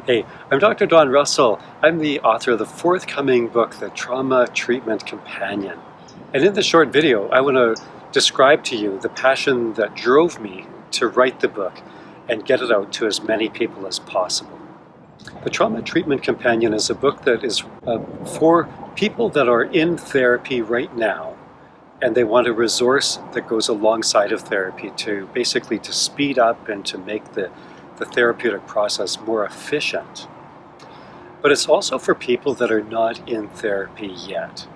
Hey, I'm Dr. Don Russell. I'm the author of the forthcoming book, The Trauma Treatment Companion. And in this short video, I want to describe to you the passion that drove me to write the book and get it out to as many people as possible. The Trauma Treatment Companion is a book that is for people that are in therapy right now, and they want a resource that goes alongside of therapy to basically to speed up and to make the therapeutic process more efficient. But it's also for people that are not in therapy yet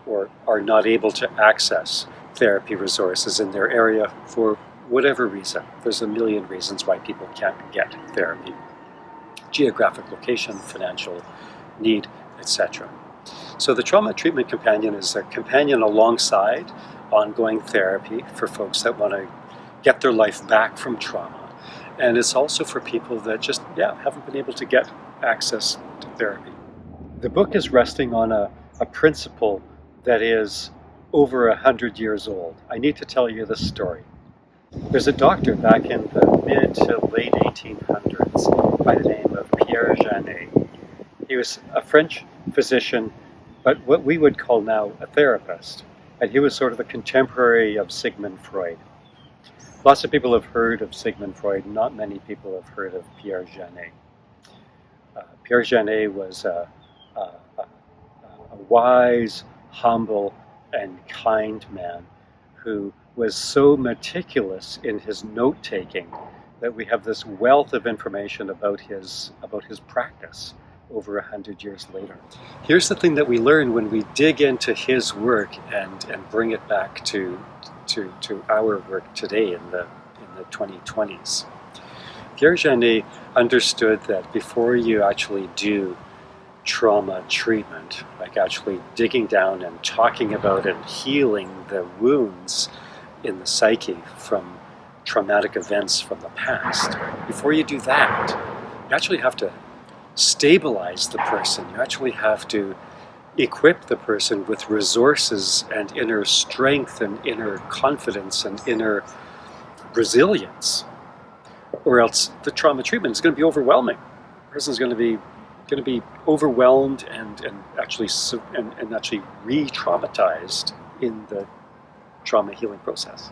or are not able to access therapy resources in their area for whatever reason. There's a million reasons why people can't get therapy. Geographic location, financial need, etc. So the Trauma Treatment Companion is a companion alongside ongoing therapy for folks that want to get their life back from trauma. And it's also for people that just, haven't been able to get access to therapy. The book is resting on a principle that is over 100 years old. I need to tell you this story. There's a doctor back in the mid to late 1800s by the name of Pierre Janet. He was a French physician, but what we would call now a therapist. And he was sort of a contemporary of Sigmund Freud. Lots of people have heard of Sigmund Freud. Not many people have heard of Pierre Janet. Pierre Janet was a wise, humble, and kind man who was so meticulous in his note-taking that we have this wealth of information about his practice over 100 years later. Here's the thing that we learn when we dig into his work and bring it back to our work today in the 2020s. Pierre Janet understood that before you actually do trauma treatment, like actually digging down and talking about and healing the wounds in the psyche from traumatic events from the past, before you do that, you actually have to stabilize the person. You actually have to equip the person with resources and inner strength and inner confidence and inner resilience, or else the trauma treatment is going to be overwhelming. The person is going to be overwhelmed and actually re-traumatized in the trauma healing process.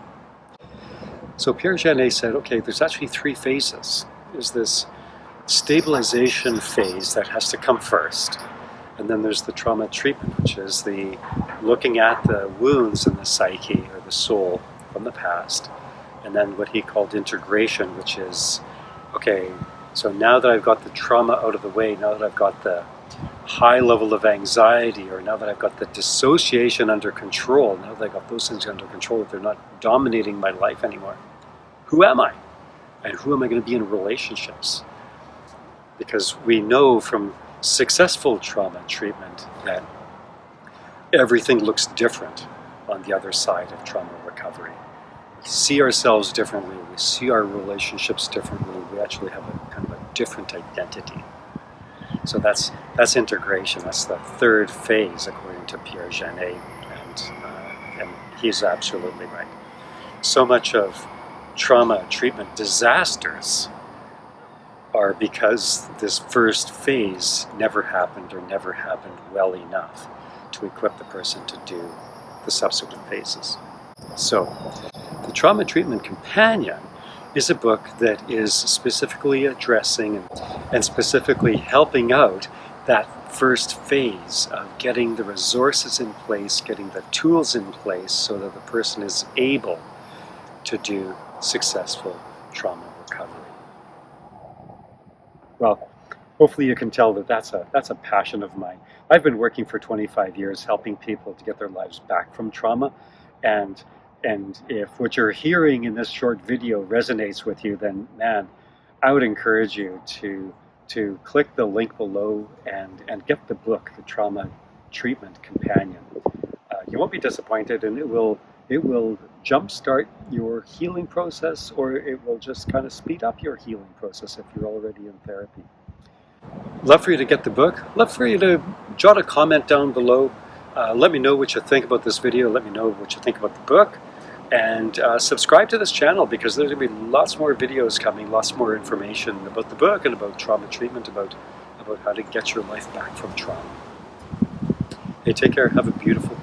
So Pierre Janet said, okay, there's actually three phases. There's this stabilization phase that has to come first. And then there's the trauma treatment, which is the looking at the wounds in the psyche or the soul from the past. And then what he called integration, which is, okay, so now that I've got the trauma out of the way, now that I've got the high level of anxiety, or now that I've got the dissociation under control, now that I've got those things under control, they're not dominating my life anymore. Who am I? And who am I going to be in relationships? Because we know from successful trauma treatment that everything looks different on the other side of trauma recovery. We see ourselves differently, we see our relationships differently, we actually have a kind of a different identity. So that's integration. That's the third phase according to Pierre Janet, and he's absolutely right. So much of trauma treatment disasters are because this first phase never happened or never happened well enough to equip the person to do the subsequent phases. So, the Trauma Treatment Companion is a book that is specifically addressing and specifically helping out that first phase of getting the resources in place, getting the tools in place so that the person is able to do successful trauma recovery. Well, hopefully you can tell that that's a passion of mine. I've been working for 25 years helping people to get their lives back from trauma, and if what you're hearing in this short video resonates with you, then man, I would encourage you to click the link below and get the book, The Trauma Treatment Companion. You won't be disappointed, and it will jumpstart your healing process, or it will just kind of speed up your healing process if you're already in therapy. Love for you to get the book. Love for you to jot a comment down below. Let me know what you think about this video. Let me know what you think about the book. And subscribe to this channel, because there's going to be lots more videos coming, lots more information about the book and about trauma treatment, about how to get your life back from trauma. Hey, take care. Have a beautiful